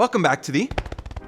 Welcome back to the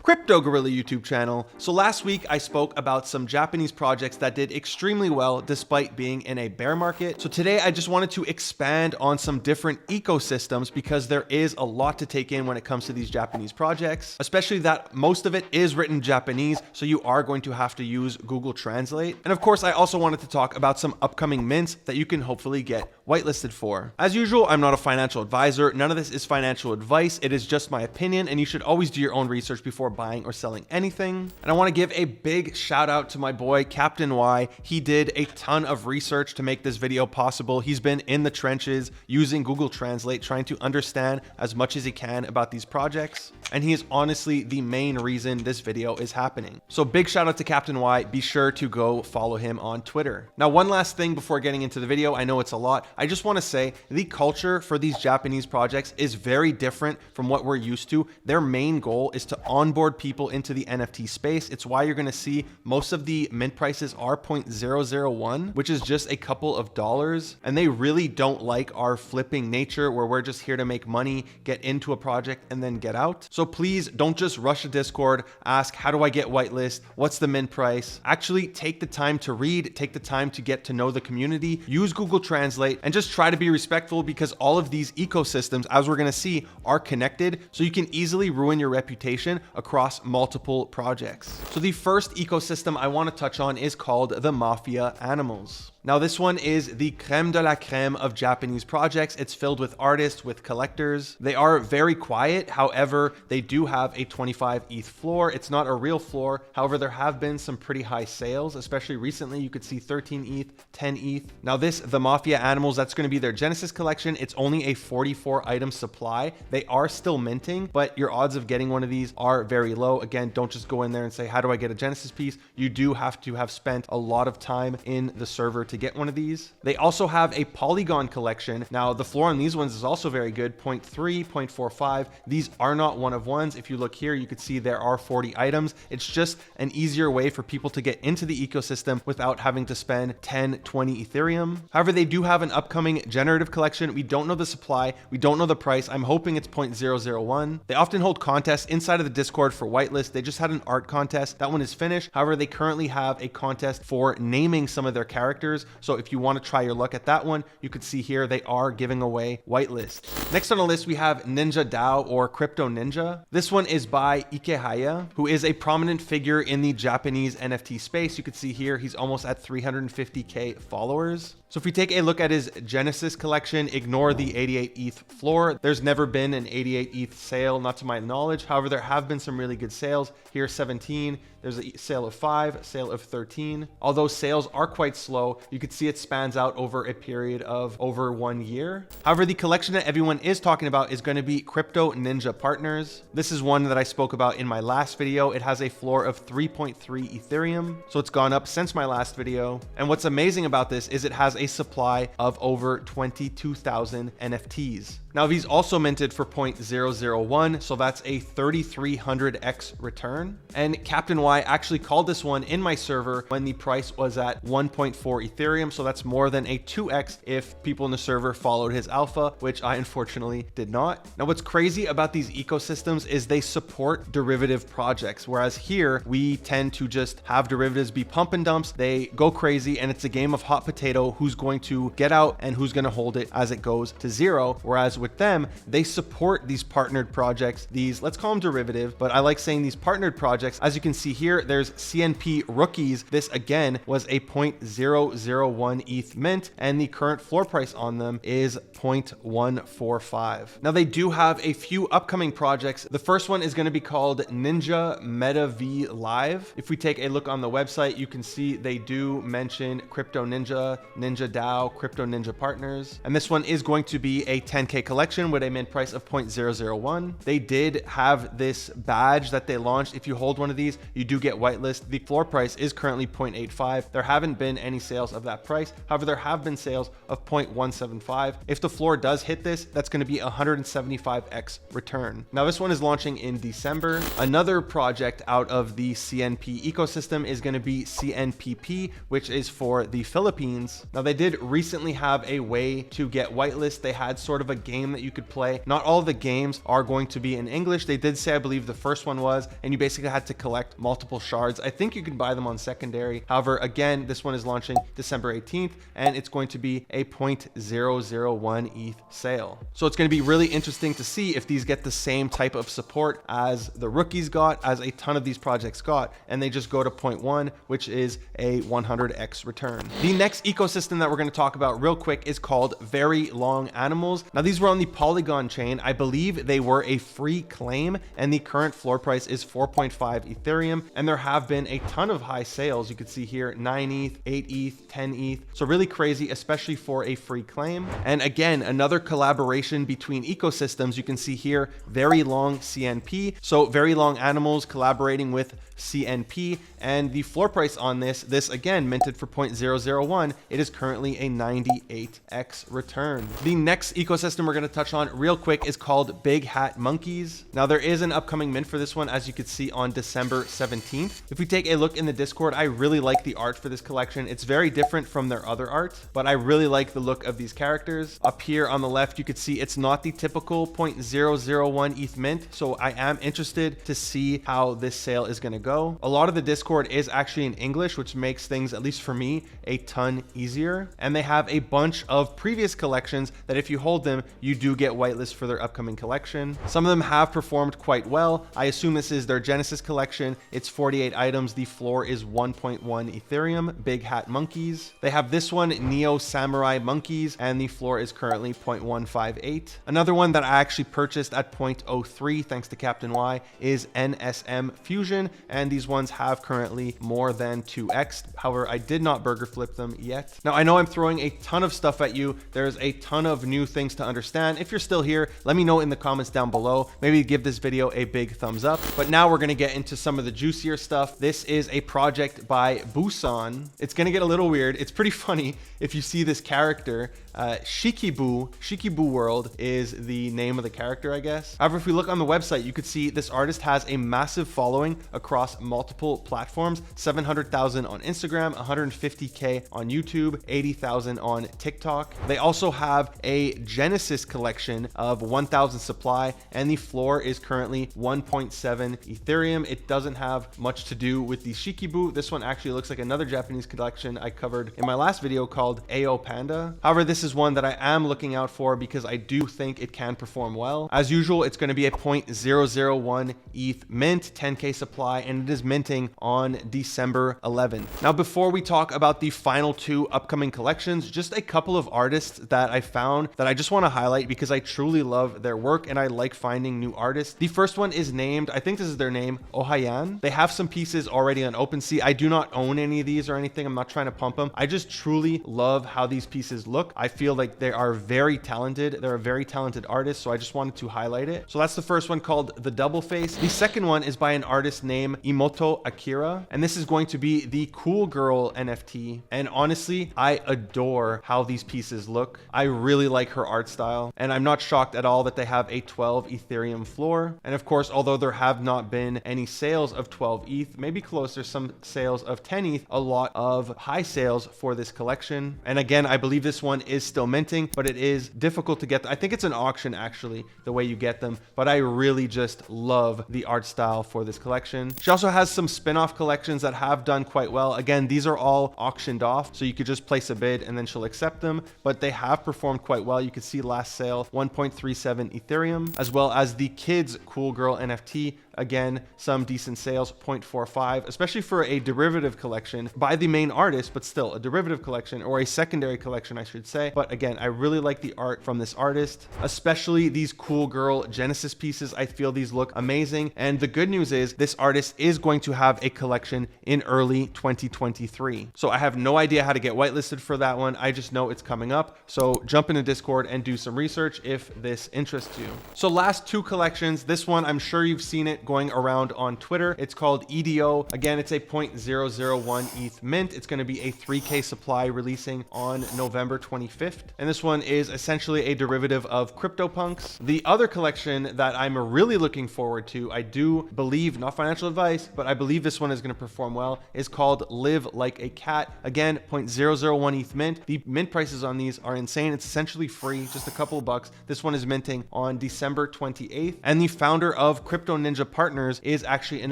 Crypto Gorilla YouTube channel. So last week I spoke about some Japanese projects that did extremely well despite being in a bear market. So today I just wanted to expand on some different ecosystems because there is a lot to take in when it comes to these Japanese projects, especially that most of it is written in Japanese, so you are going to have to use Google Translate. And of course, I also wanted to talk about some upcoming mints that you can hopefully get whitelisted for. As usual, I'm not a financial advisor. None of this is financial advice. It is just my opinion, and you should always do your own research before buying or selling anything. And I want to give a big shout out to my boy Captain Y. He did a ton of research to make this video possible. He's been in the trenches using Google Translate, trying to understand as much as he can about these projects. And he is honestly the main reason this video is happening. So big shout out to Captain Y. Be sure to go follow him on Twitter. Now, one last thing before getting into the video. I know it's a lot. I just want to say the culture for these Japanese projects is very different from what we're used to. Their main goal is to onboard people into the NFT space. It's why you're going to see most of the mint prices are 0.001, which is just a couple of dollars. And they really don't like our flipping nature where we're just here to make money, get into a project, and then get out. So please don't just rush a Discord, ask, how do I get whitelist? What's the mint price? Actually take the time to read, take the time to get to know the community, use Google Translate, and just try to be respectful because all of these ecosystems, as we're going to see, are connected. So you can easily ruin your reputation across multiple projects. So the first ecosystem I want to touch on is called the Mafia Animals. Now, this one is the creme de la creme of Japanese projects. It's filled with artists, with collectors. They are very quiet. However, they do have a 25 ETH floor. It's not a real floor. However, there have been some pretty high sales, especially recently. You could see 13 ETH, 10 ETH. Now this, the Mafia Animals, that's going to be their Genesis collection. It's only a 44 item supply. They are still minting, but your odds of getting one of these are very low. Again, don't just go in there and say, how do I get a Genesis piece? You do have to have spent a lot of time in the server to get one of these. They also have a Polygon collection. Now the floor on these ones is also very good, 0.3, 0.45. These are not one of ones. If you look here, you could see there are 40 items. It's just an easier way for people to get into the ecosystem without having to spend 10, 20 Ethereum. However, they do have an upcoming generative collection. We don't know the supply. We don't know the price. I'm hoping it's 0.001. They often hold contests inside of the Discord for whitelist. They just had an art contest. That one is finished. However, they currently have a contest for naming some of their characters. So if you want to try your luck at that one, you could see here they are giving away whitelist. Next on the list, we have Ninja DAO or Crypto Ninja. This one is by Ohaya, who is a prominent figure in the Japanese NFT space. You could see here he's almost at 350k followers. So if we take a look at his Genesis collection, ignore the 88 ETH floor. There's never been an 88 ETH sale, not to my knowledge. However, there have been some really good sales. Here, 17. There's a sale of 5, sale of 13. Although sales are quite slow, you could see it spans out over a period of over 1 year. However, the collection that everyone is talking about is going to be Crypto Ninja Partners. This is one that I spoke about in my last video. It has a floor of 3.3 Ethereum. So it's gone up since my last video. And what's amazing about this is it has a supply of over 22,000 NFTs. Now, these also minted for 0.001, so that's a 3,300x return. And Captain Y actually called this one in my server when the price was at 1.4 Ethereum, so that's more than a 2x if people in the server followed his alpha, which I unfortunately did not. Now, what's crazy about these ecosystems is they support derivative projects, whereas here we tend to just have derivatives be pump and dumps. They go crazy, and it's a game of hot potato who's going to get out and who's going to hold it as it goes to zero, whereas with them, they support these partnered projects, these, let's call them derivative, but I like saying these partnered projects. As you can see here, there's CNP rookies. This again was a 0.001 ETH mint, and the current floor price on them is 0.145. Now they do have a few upcoming projects. The first one is going to be called Ninja Meta V Live. If we take a look on the website, you can see they do mention Crypto Ninja, Ninja DAO, Crypto Ninja Partners, and this one is going to be a 10k collection with a mint price of 0.001. They did have this badge that they launched. If you hold one of these, you do get whitelist. The floor price is currently 0.85. There haven't been any sales of that price. However, there have been sales of 0.175. If the floor does hit this, that's going to be 175x return. Now this one is launching in December. Another project out of the CNP ecosystem is going to be CNPP, which is for the Philippines. Now they did recently have a way to get whitelist. They had sort of a game game that you could play. Not all of the games are going to be in English. They did say, I believe the first one was, and you basically had to collect multiple shards. I think you can buy them on secondary. However, again, this one is launching December 18th, and it's going to be a 0.001 ETH sale. So it's going to be really interesting to see if these get the same type of support as the rookies got, as a ton of these projects got, and they just go to 0.1, which is a 100x return. The next ecosystem that we're going to talk about real quick is called Very Long Animals. Now, these were on the Polygon chain. I believe they were a free claim, and the current floor price is 4.5 Ethereum, and there have been a ton of high sales. You can see here 9 ETH, 8 ETH, 10 ETH. So really crazy, especially for a free claim. And again, another collaboration between ecosystems. You can see here Very Long CNP. So Very Long Animals collaborating with CNP, and the floor price on this again minted for 0.001. It is currently a 98x return. The next ecosystem we're going to touch on real quick is called Big Hat Monkeys. Now, there is an upcoming mint for this one, as you can see, on December 17th. If we take a look in the Discord, I really like the art for this collection. It's very different from their other art, but I really like the look of these characters. Up here on the left, you could see it's not the typical 0.001 ETH mint, so I am interested to see how this sale is going to go. A lot of the Discord is actually in English, which makes things, at least for me, a ton easier. And they have a bunch of previous collections that if you hold them, you do get whitelist for their upcoming collection. Some of them have performed quite well. I assume this is their Genesis collection. It's 48 items. The floor is 1.1 Ethereum. Big Hat Monkeys. They have this one, Neo Samurai Monkeys, and the floor is currently 0.158. Another one that I actually purchased at 0.03 thanks to Captain Y is NSM Fusion, and these ones have currently more than 2x. However, I did not burger flip them yet. Now, I know I'm throwing a ton of stuff at you. There's a ton of new things to understand. If you're still here, let me know in the comments down below. Maybe give this video a big thumbs up. But now we're going to get into some of the juicier stuff. This is a project by Busan. It's going to get a little weird. It's pretty funny if you see this character. Shikibu World is the name of the character, I guess. However, if we look on the website, you could see this artist has a massive following across multiple platforms, 700,000 on Instagram, 150K on YouTube, 80,000 on TikTok. They also have a Genesis collection of 1,000 supply, and the floor is currently 1.7 Ethereum. It doesn't have much to do with the Shikibu. This one actually looks like another Japanese collection I covered in my last video called AO Panda. However, this is one that I am looking out for because I do think it can perform well. As usual, it's going to be a 0.001 ETH mint, 10K supply, and it is minting on December 11th. Now, before we talk about the final two upcoming collections, just a couple of artists that I found that I just want to highlight because I truly love their work and I like finding new artists. The first one is named, I think this is their name, Ohaya. They have some pieces already on OpenSea. I do not own any of these or anything. I'm not trying to pump them. I just truly love how these pieces look. I feel like they are very talented. They're a very talented artist, so I just wanted to highlight it. So that's the first one, called The Double Face. The second one is by an artist named Imoto Akira, and this is going to be the Cool Girl NFT. And honestly, I adore how these pieces look. I really like her art style, and I'm not shocked at all that they have a 12 Ethereum floor. And of course, although there have not been any sales of 12 ETH, maybe close, there's some sales of 10 ETH, a lot of high sales for this collection. And again, I believe this one is still minting, but it is difficult to get. I think it's an auction actually, the way you get them, but I really just love the art style for this collection. She also has some spin-off collections that have done quite well. Again, these are all auctioned off, so you could just place a bid and then she'll accept them, but they have performed quite well. You could see last sale 1.37 Ethereum, as well as the Kids Cool Girl NFT. Again, some decent sales, 0.45, especially for a derivative collection by the main artist, but still a derivative collection, or a secondary collection, I should say. But again, I really like the art from this artist, especially these Cool Girl Genesis pieces. I feel these look amazing. And the good news is this artist is going to have a collection in early 2023. So I have no idea how to get whitelisted for that one. I just know it's coming up. So jump into Discord and do some research if this interests you. So last two collections, this one, I'm sure you've seen it mint going around on Twitter. It's called EDO. Again, it's a 0.001 ETH mint. It's going to be a 3K supply releasing on November 25th. And this one is essentially a derivative of CryptoPunks. The other collection that I'm really looking forward to, I do believe, not financial advice, but I believe this one is going to perform well, is called Live Like a Cat. Again, 0.001 ETH mint. The mint prices on these are insane. It's essentially free, just a couple of bucks. This one is minting on December 28th. And the founder of Crypto Ninja Partners is actually an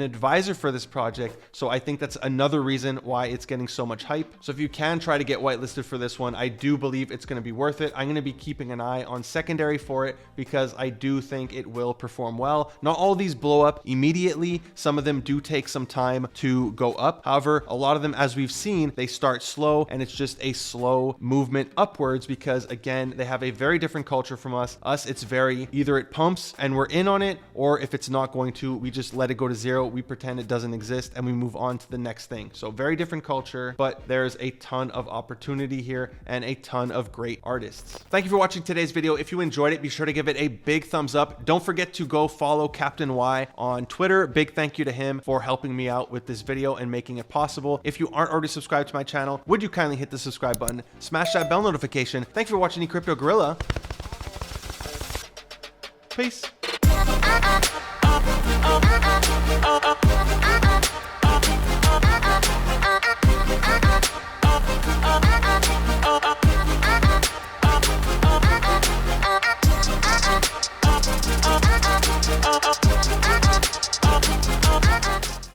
advisor for this project. So I think that's another reason why it's getting so much hype. So if you can try to get whitelisted for this one, I do believe it's going to be worth it. I'm going to be keeping an eye on secondary for it because I do think it will perform well. Not all of these blow up immediately. Some of them do take some time to go up. However, a lot of them, as we've seen, they start slow and it's just a slow movement upwards because, again, they have a very different culture from us. It's very either it pumps and we're in on it, or if it's not going to, we just let it go to zero. We pretend it doesn't exist and we move on to the next thing. So very different culture, but there's a ton of opportunity here and a ton of great artists. Thank you for watching today's video. If you enjoyed it, be sure to give it a big thumbs up. Don't forget to go follow Captain Y on Twitter. Big thank you to him for helping me out with this video and making it possible. If you aren't already subscribed to my channel, would you kindly hit the subscribe button, smash that bell notification. Thanks for watching the Crypto Gorilla. Peace.